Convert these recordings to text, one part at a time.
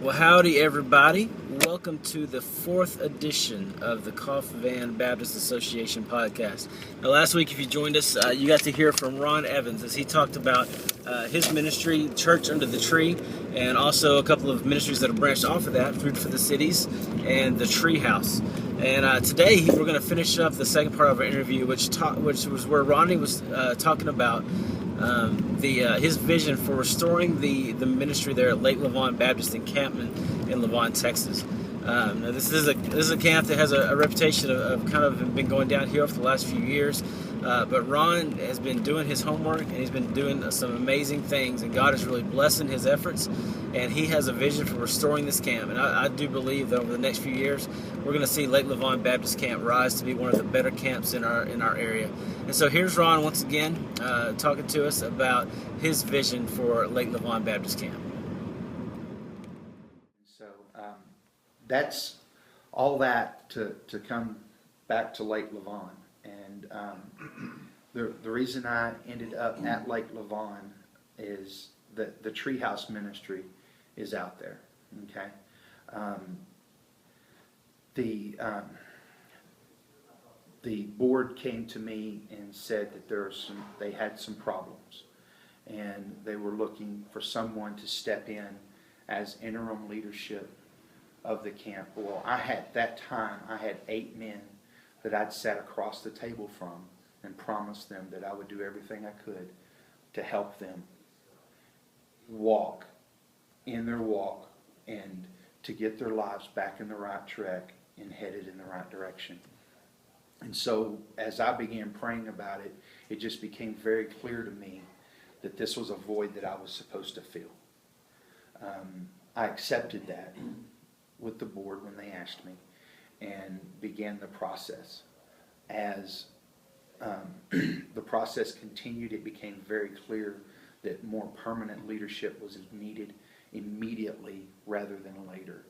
Well, howdy, everybody. Welcome to the fourth edition of the KVBA Baptist Association podcast. Now, last week, if you joined us, you got to hear from Ron Evans as he talked about his ministry, Church Under the Tree, and also a couple of ministries that have branched off of that, Food for the Cities and the Tree House. And today, we're going to finish up the second part of our interview, which was where Ronnie was talking about his vision for restoring the ministry there at Lake Lavon Baptist Encampment in Lavon, Texas. Now this is a camp that has a reputation of kind of been going downhill for the last few years. But Ron has been doing his homework, and he's been doing some amazing things, and God is really blessing his efforts, and he has a vision for restoring this camp. And I do believe that over the next few years, we're going to see Lake Lavon Baptist Camp rise to be one of the better camps in our area. And so here's Ron once again talking to us about his vision for Lake Lavon Baptist Camp. So that's all that to come back to Lake Lavon. And the reason I ended up at Lake Lavon is that the Treehouse ministry is out there. Okay, the board came to me and said that they had some problems, and they were looking for someone to step in as interim leadership of the camp. Well, I had 8 men that I'd sat across the table from and promised them that I would do everything I could to help them walk in their walk and to get their lives back in the right track and headed in the right direction. And so as I began praying about it, it just became very clear to me that this was a void that I was supposed to fill. I accepted that with the board when they asked me, and began the process. As the process continued, it became very clear that more permanent leadership was needed immediately rather than later.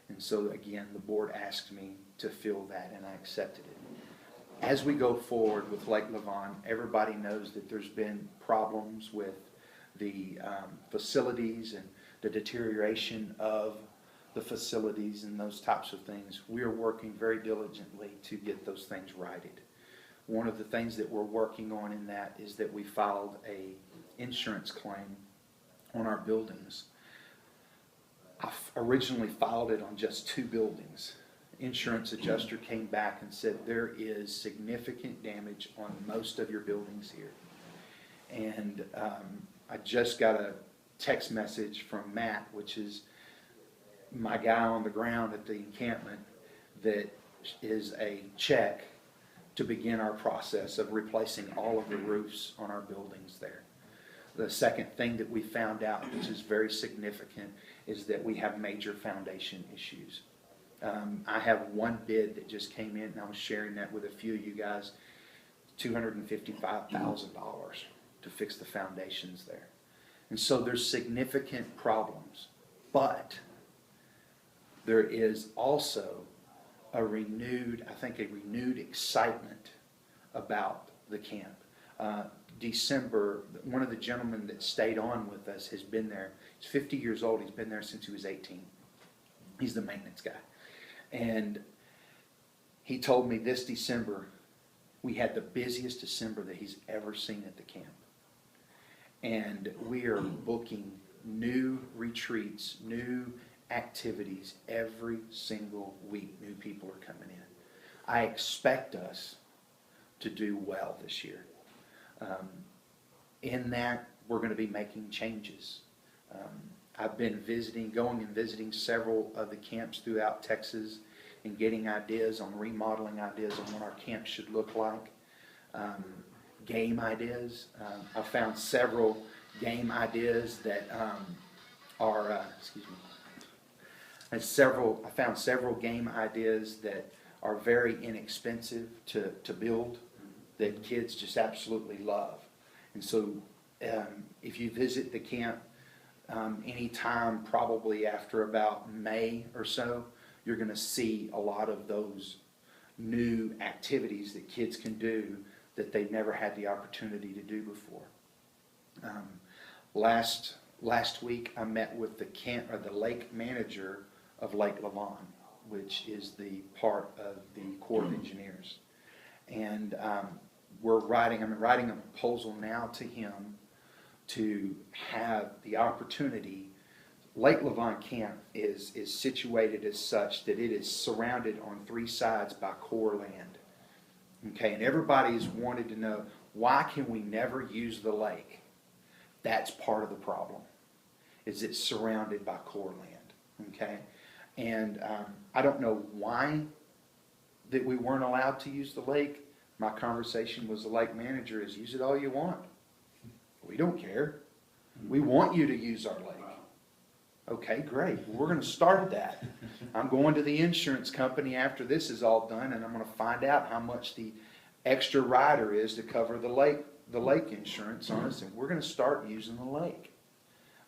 And so again, the board asked me to fill that, and I accepted it. As we go forward with Lake Lavon, everybody knows that there's been problems with the facilities and the deterioration of the facilities and those types of things. We are working very diligently to get those things righted. One of the things that we're working on in that is that we filed a insurance claim on our buildings. I originally filed it on just 2 buildings. Insurance adjuster came back and said there is significant damage on most of your buildings here. And I just got a text message from Matt, which is my guy on the ground at the encampment, that is a check to begin our process of replacing all of the roofs on our buildings there. The second thing that we found out, which is very significant, is that we have major foundation issues. I have one bid that just came in, and I was sharing that with a few of you guys, $255,000 to fix the foundations there. And so there's significant problems, but there is also a renewed excitement about the camp. December, one of the gentlemen that stayed on with us has been there. He's 50 years old. He's been there since he was 18. He's the maintenance guy. And he told me this December, we had the busiest December that he's ever seen at the camp. And we are booking new retreats, new activities every single week. New people are coming in. I expect us to do well this year. In that, we're going to be making changes. I've been going and visiting several of the camps throughout Texas and getting ideas on remodeling ideas on what our camp should look like. Game ideas. I found several game ideas that I found several game ideas that are very inexpensive to build, that kids just absolutely love. And so if you visit the camp anytime probably after about May or so, you're going to see a lot of those new activities that kids can do that they've never had the opportunity to do before. Last Last week I met with the lake manager of Lake Lavon, which is the part of the Corps of Engineers. And I'm writing a proposal now to him to have the opportunity. Lake Lavon Camp is situated as such that it is surrounded on 3 sides by Corps land. Okay, and everybody's wanted to know, why can we never use the lake? That's part of the problem, is it's surrounded by Corps land. Okay, and I don't know why that we weren't allowed to use the lake. My conversation with the lake manager is, use it all you want. We don't care. We want you to use our lake. Okay, great. We're going to start that. I'm going to the insurance company after this is all done, and I'm going to find out how much the extra rider is to cover the lake insurance on us, and we're going to start using the lake.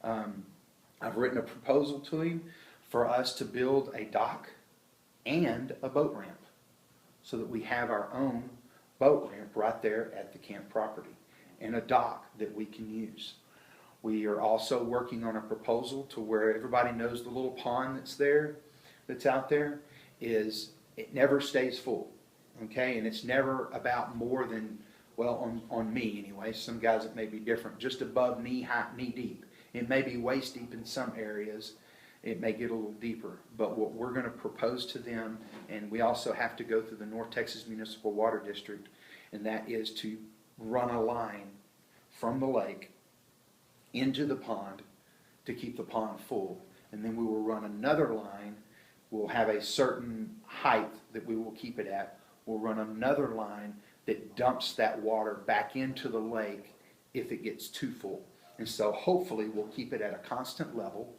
I've written a proposal to him for us to build a dock and a boat ramp so that we have our own boat ramp right there at the camp property and a dock that we can use. We are also working on a proposal to where everybody knows the little pond that's out there, is it never stays full, okay? And it's never about more than, well, on me anyway, some guys it may be different, just above knee deep. It may be waist deep in some areas. It may get a little deeper. But what we're going to propose to them, and we also have to go through the North Texas Municipal Water District, and that is to run a line from the lake into the pond to keep the pond full. And then we will run another line. We'll have a certain height that we will keep it at. We'll run another line that dumps that water back into the lake if it gets too full. And so hopefully we'll keep it at a constant level,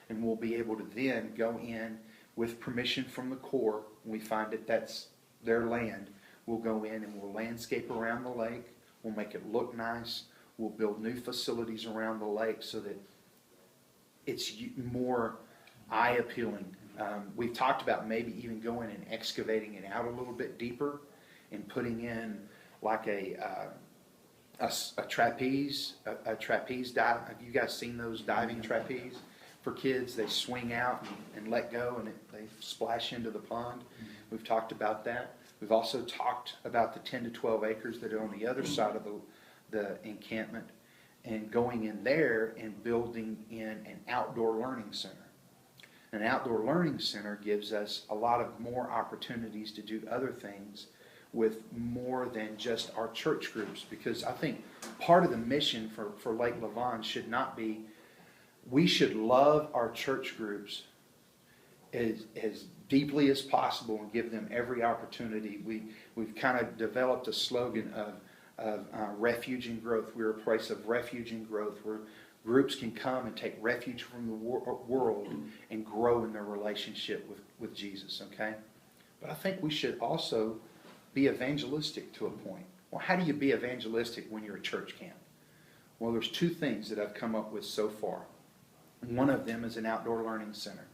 and we'll be able to then go in with permission from the Corps. When we find that that's their land, we'll go in and we'll landscape around the lake. We'll make it look nice. We'll build new facilities around the lake so that it's more eye-appealing. We've talked about maybe even going and excavating it out a little bit deeper and putting in like a trapeze dive. Have you guys seen those diving trapeze for kids? They swing out and let go, and they splash into the pond. We've talked about that. We've also talked about the 10 to 12 acres that are on the other side of the encampment, and going in there and building in an outdoor learning center. An outdoor learning center gives us a lot of more opportunities to do other things with more than just our church groups, because I think part of the mission for Lake Lavon should not be, we should love our church groups as deeply as possible and give them every opportunity. We've kind of developed a slogan of refuge and growth. We're a place of refuge and growth where groups can come and take refuge from the world and grow in their relationship with Jesus, okay? But I think we should also be evangelistic to a point. Well, how do you be evangelistic when you're a church camp? Well, there's 2 things that I've come up with so far. One of them is an outdoor learning center.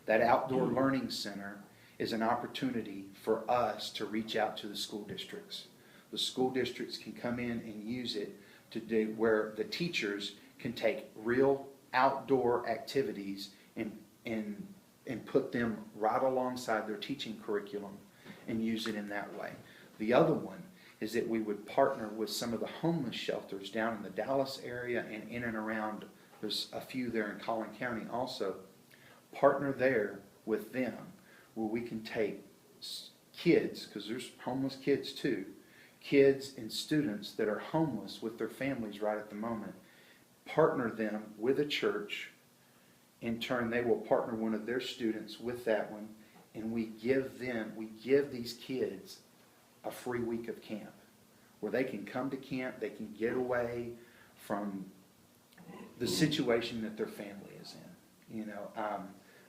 That outdoor learning center is an opportunity for us to reach out to the school districts. The school districts can come in and use it to do where the teachers can take real outdoor activities and put them right alongside their teaching curriculum and use it in that way. The other one is that we would partner with some of the homeless shelters down in the Dallas area and in and around. There's a few there in Collin County also. Partner there with them where we can take kids, because there's homeless kids too, kids and students that are homeless with their families right at the moment. Partner them with a church. In turn, they will partner one of their students with that one, and we give these kids a free week of camp where they can come to camp, they can get away from the situation that their family is in. You know,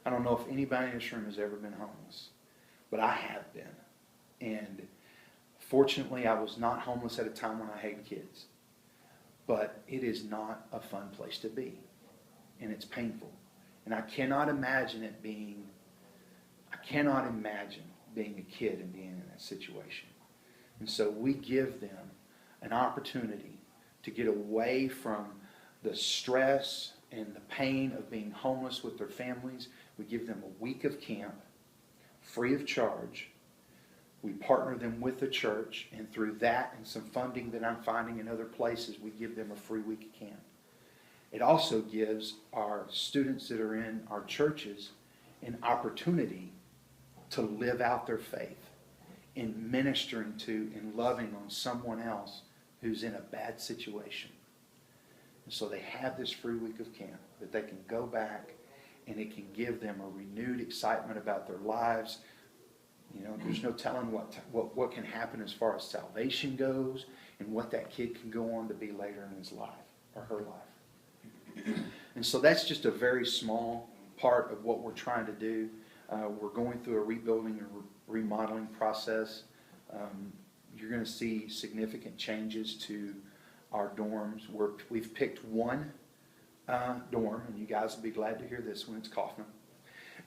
I don't know if anybody in this room has ever been homeless, but I have been. And fortunately, I was not homeless at a time when I had kids. But it is not a fun place to be, and it's painful. And I cannot imagine being a kid and being in that situation. And so we give them an opportunity to get away from the stress and the pain of being homeless with their families. We give them a week of camp, free of charge. We partner them with the church, and through that and some funding that I'm finding in other places, we give them a free week of camp. It also gives our students that are in our churches an opportunity to live out their faith in ministering to and loving on someone else who's in a bad situation. And so they have this free week of camp that they can go back, and it can give them a renewed excitement about their lives. You know, there's no telling what can happen as far as salvation goes and what that kid can go on to be later in his life or her life. And so that's just a very small part of what we're trying to do. We're going through a rebuilding and remodeling process. You're going to see significant changes to our dorms. We've picked one dorm, and you guys will be glad to hear this when it's Kaufman,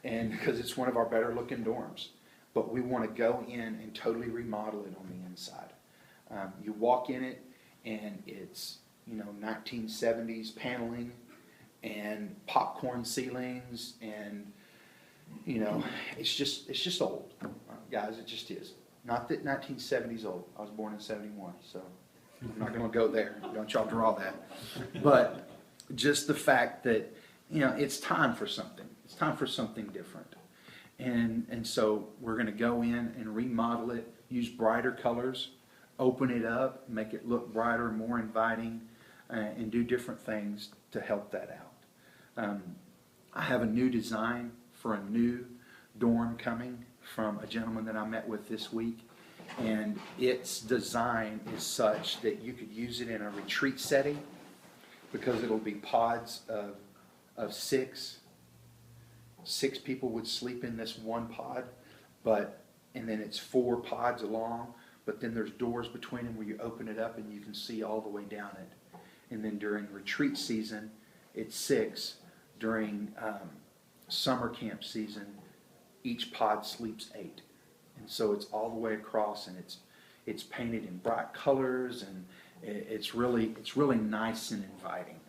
and because it's one of our better looking dorms. But we want to go in and totally remodel it on the inside. You walk in it, and it's 1970s paneling and popcorn ceilings, and it's just old, guys. It just is. Not that 1970s old. I was born in 71, so I'm not going to go there. Don't y'all draw that. But just the fact that it's time for something. It's time for something different. And so we're going to go in and remodel it, use brighter colors, open it up, make it look brighter, more inviting, and do different things to help that out. I have a new design for a new dorm coming from a gentleman that I met with this week, and its design is such that you could use it in a retreat setting because it'll be pods of six. 6 people would sleep in this one pod, and then it's 4 pods along, but then there's doors between them where you open it up and you can see all the way down it. And then during retreat season, it's 6. During summer camp season, each pod sleeps 8. And so it's all the way across, and it's painted in bright colors, and it's really nice and inviting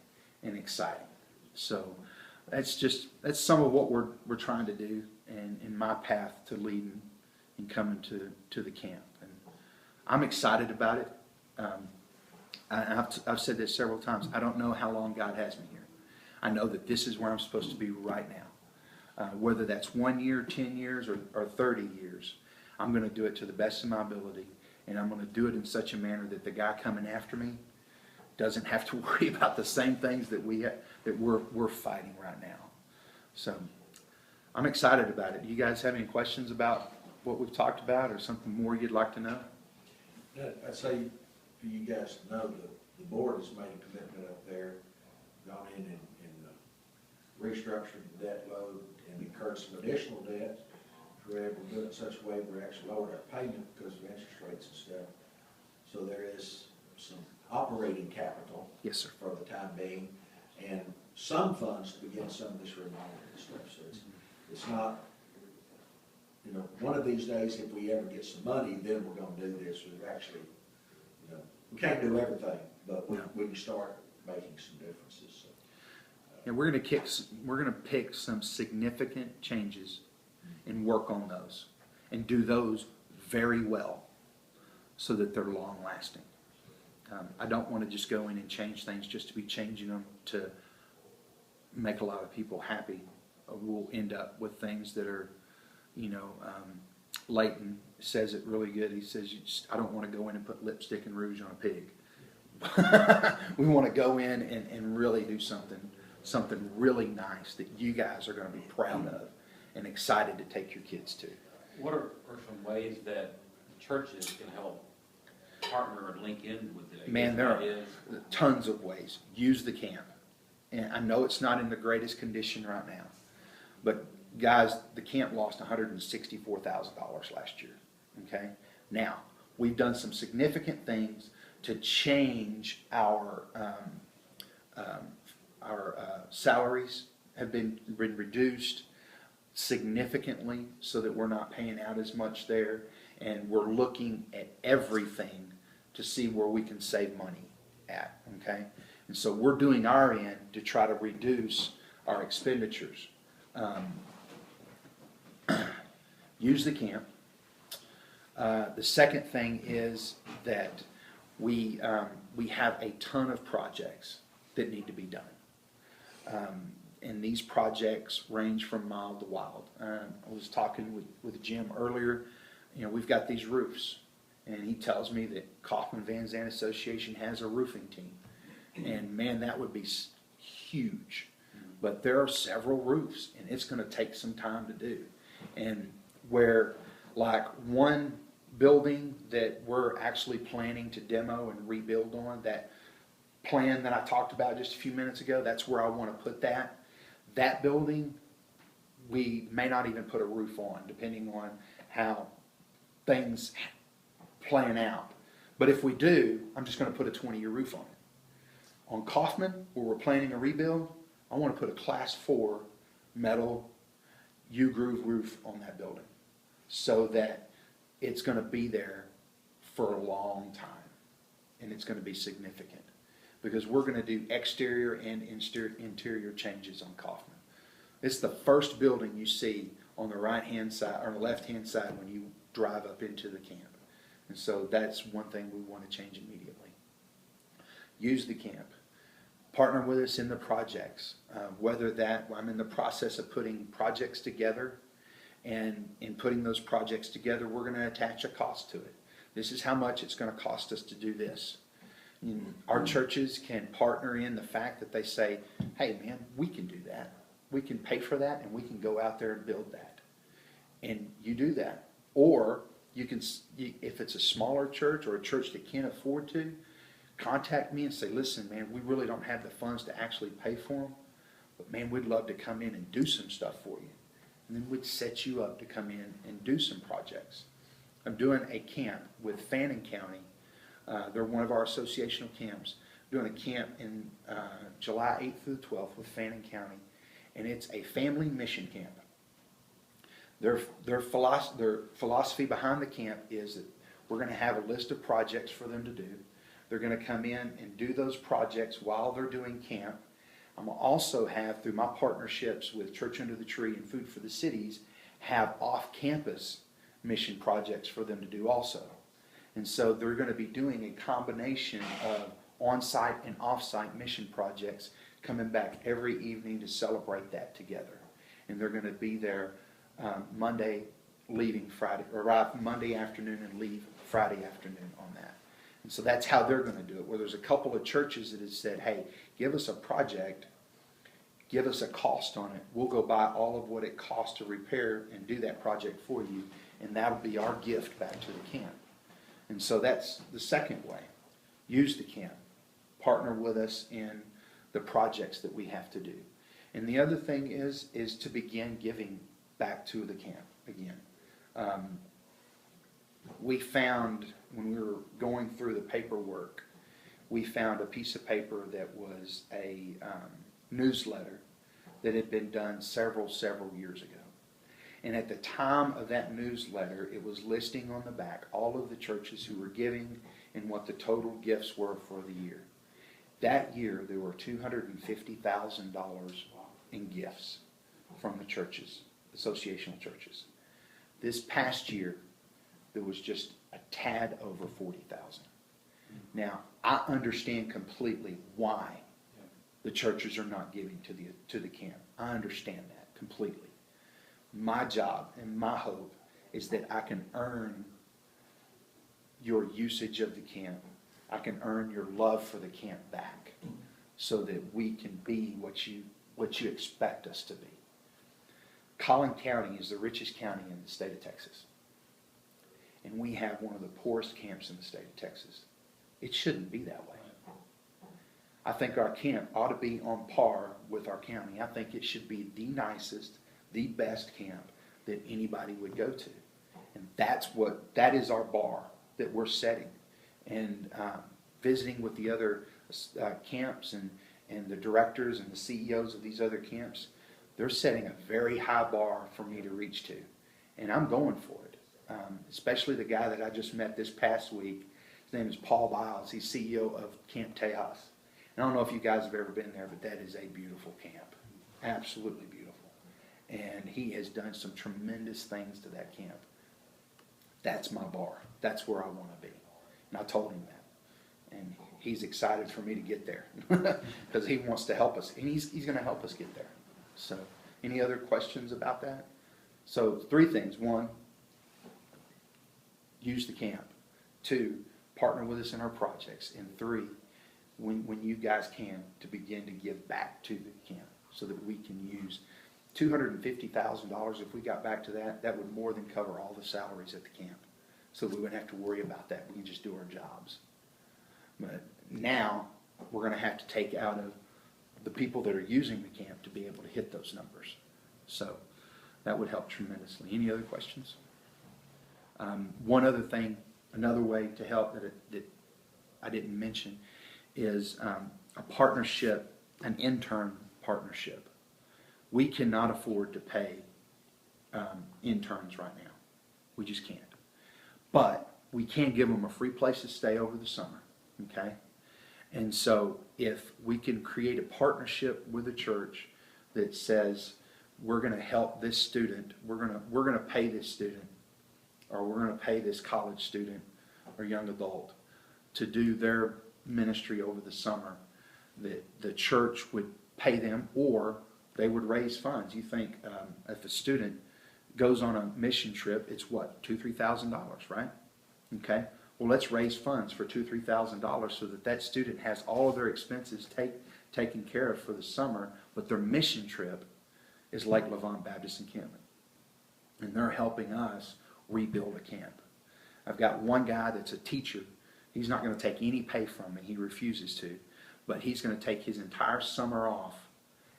and exciting. So that's some of what we're trying to do, and in my path to leading and coming to the camp. And I'm excited about it. I've said this several times. I don't know how long God has me here. I know that this is where I'm supposed to be right now. Whether that's 1 year, 10 years, or 30 years, I'm going to do it to the best of my ability, and I'm going to do it in such a manner that the guy coming after me doesn't have to worry about the same things that we're fighting right now. So I'm excited about it. You guys have any questions about what we've talked about, or something more you'd like to know? I'd say for you guys to know, the board has made a commitment up there, gone in and restructured the debt load and incurred some additional debt. We're able to do it in such a way we're actually lowered our payment because of interest rates and stuff. So there is some operating capital, Yes, sir. for the time being, and some funds to begin some of this remodeling and stuff. So it's not, one of these days, if we ever get some money, then we're going to do this. We've actually, we can't do everything, but we can start making some differences. So, And we're going to pick some significant changes and work on those, and do those very well, so that they're long lasting. I don't want to just go in and change things just to be changing them to make a lot of people happy. We'll end up with things that are, Leighton says it really good. He says, I don't want to go in and put lipstick and rouge on a pig. We want to go in and really do something really nice that you guys are going to be proud of and excited to take your kids to. What are some ways that churches can help partner or link in with it? Man, there are tons of ways. Use the camp. And I know it's not in the greatest condition right now, but guys, the camp lost $164,000 last year. Okay? Now, we've done some significant things to change our salaries have been reduced significantly so that we're not paying out as much there, and we're looking at everything to see where we can save money at. Okay, And so we're doing our end to try to reduce our expenditures. Use the camp. The second thing is that we have a ton of projects that need to be done. And these projects range from mild to wild. I was talking with Jim earlier. We've got these roofs, and he tells me that Kaufman Van Zandt Association has a roofing team. And man, that would be huge. But there are several roofs, and it's going to take some time to do. And where, like, one building that we're actually planning to demo and rebuild on, that plan that I talked about just a few minutes ago, that's where I want to put that. That building, we may not even put a roof on, depending on how things plan out. But if we do, I'm just going to put a 20-year roof on it. On Kaufman, where we're planning a rebuild, I want to put a Class 4 metal U-groove roof on that building so that it's going to be there for a long time, and it's going to be significant because we're going to do exterior and interior changes on Kaufman. It's the first building you see on the right-hand side or the left-hand side when you drive up into the camp. And so that's one thing we want to change immediately. Use the camp. Partner with us in the projects. Whether that, I'm in the process of putting projects together, and in putting those projects together, we're going to attach a cost to it. This is how much it's going to cost us to do this. Our churches can partner in the fact that they say, hey man, we can do that. We can pay for that, and we can go out there and build that. And you do that. Or you can, if it's a smaller church or a church that can't afford to, contact me and say, listen, man, we really don't have the funds to actually pay for them, but man, we'd love to come in and do some stuff for you. And then we'd set you up to come in and do some projects. I'm doing a camp with Fannin County. They're one of our associational camps. I'm doing a camp in July 8th through the 12th with Fannin County, and it's a family mission camp. Their philosophy behind the camp is that we're going to have a list of projects for them to do. They're going to come in and do those projects while they're doing camp. I'm going to also have, through my partnerships with Church Under the Tree and Food for the Cities, have off-campus mission projects for them to do also. And so they're going to be doing a combination of on-site and off-site mission projects, coming back every evening to celebrate that together. And they're going to be there Monday, leaving Friday, or arrive Monday afternoon and leave Friday afternoon on that. And so that's how they're going to do it, where there's a couple of churches that have said, hey, give us a project, give us a cost on it. We'll go buy all of what it costs to repair and do that project for you, and that'll be our gift back to the camp. And so that's the second way. Use the camp. Partner with us in the projects that we have to do. And the other thing is to begin giving back to the camp again. We found, when we were going through the paperwork, we found a piece of paper that was a newsletter that had been done several years ago. And at the time of that newsletter, it was listing on the back all of the churches who were giving and what the total gifts were for the year. That year, there were $250,000 in gifts from the churches, associational churches. This past year, there was just a tad over 40,000. Now, I understand completely why the churches are not giving to the camp. I understand that completely. My job and my hope is that I can earn your usage of the camp. I can earn your love for the camp back, so that we can be what you expect us to be. Collin County is the richest county in the state of Texas. And we have one of the poorest camps in the state of Texas. It shouldn't be that way. I think our camp ought to be on par with our county. I think it should be the nicest, the best camp that anybody would go to. And that is our bar that we're setting. And visiting with the other camps and the directors and the CEOs of these other camps, they're setting a very high bar for me to reach to. And I'm going for it. Especially the guy that I just met this past week. His name is Paul Biles. He's CEO of Camp Tejas. I don't know if you guys have ever been there, but that is a beautiful camp. Absolutely beautiful. And he has done some tremendous things to that camp. That's my bar. That's where I want to be. And I told him that. And he's excited for me to get there because he wants to help us. And he's going to help us get there. So any other questions about that? So 3 things. 1, use the camp. 2, partner with us in our projects. And 3, when you guys can, to begin to give back to the camp so that we can use $250,000. If we got back to that, that would more than cover all the salaries at the camp. So we wouldn't have to worry about that. We can just do our jobs. But now we're going to have to take out of the people that are using the camp to be able to hit those numbers. So that would help tremendously. Any other questions? One other thing, another way to help that I didn't mention is a partnership, an intern partnership. We cannot afford to pay interns right now. We just can't. But we can give them a free place to stay over the summer, okay? And so if we can create a partnership with a church that says we're going to help this student, we're going to pay this student, or we're going to pay this college student or young adult to do their ministry over the summer, that the church would pay them, or they would raise funds. You think if a student goes on a mission trip, it's what, $2,000-$3,000, right? Okay. Well, let's raise funds for $2,000-$3,000 so that that student has all of their expenses taken care of for the summer, but their mission trip is Lake Lavon Baptist Encampment, and they're helping us rebuild a camp. I've got one guy that's a teacher. He's not going to take any pay from me. He refuses to, but he's going to take his entire summer off,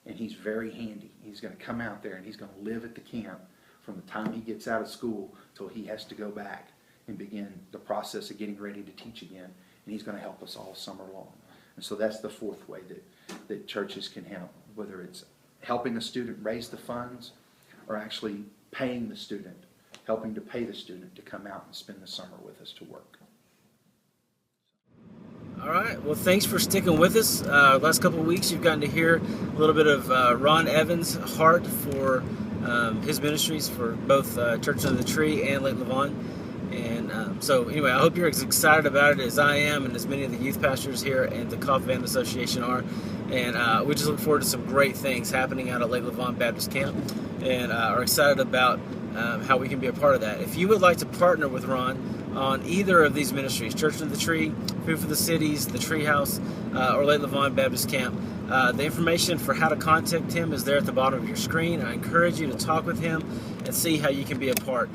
and he's very handy. He's going to come out there and he's going to live at the camp from the time he gets out of school till he has to go back and begin the process of getting ready to teach again. And he's going to help us all summer long. And so that's the 4th way that churches can help, whether it's helping a student raise the funds or actually paying the student, helping to pay the student to come out and spend the summer with us to work. All right. Well, thanks for sticking with us. Last couple of weeks, you've gotten to hear a little bit of Ron Evans' heart for his ministries for both Church Under the Tree and Lake Lavon. And so anyway, I hope you're as excited about it as I am and as many of the youth pastors here at the KVBA Association are. And we just look forward to some great things happening out at Lake Lavon Baptist Camp, and are excited about how we can be a part of that. If you would like to partner with Ron on either of these ministries, Church Under the Tree, Food for the Cities, the Treehouse, or Lake Lavon Baptist Camp, the information for how to contact him is there at the bottom of your screen. I encourage you to talk with him and see how you can be a part.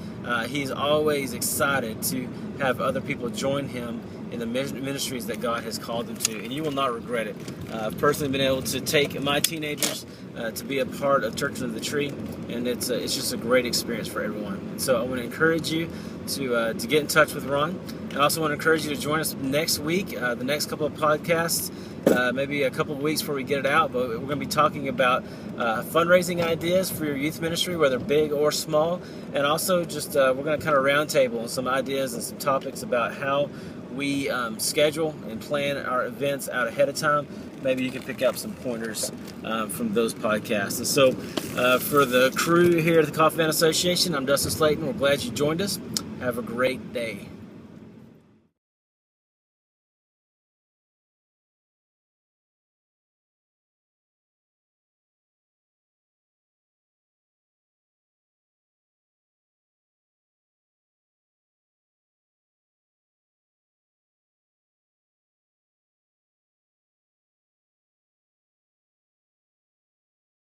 He's always excited to have other people join him in the ministries that God has called them to, and you will not regret it. I've personally been able to take my teenagers to be a part of Church Under the Tree, and it's just a great experience for everyone. So I want to encourage you to get in touch with Ron. I also want to encourage you to join us next week, the next couple of podcasts, maybe a couple of weeks before we get it out, but we're going to be talking about fundraising ideas for your youth ministry, whether big or small, and also just we're going to kind of roundtable on some ideas and some topics about how we schedule and plan our events out ahead of time. Maybe you can pick up some pointers from those podcasts. And so for the crew here at the KVBA Association, I'm Dustin Slayton. We're glad you joined us. Have a great day.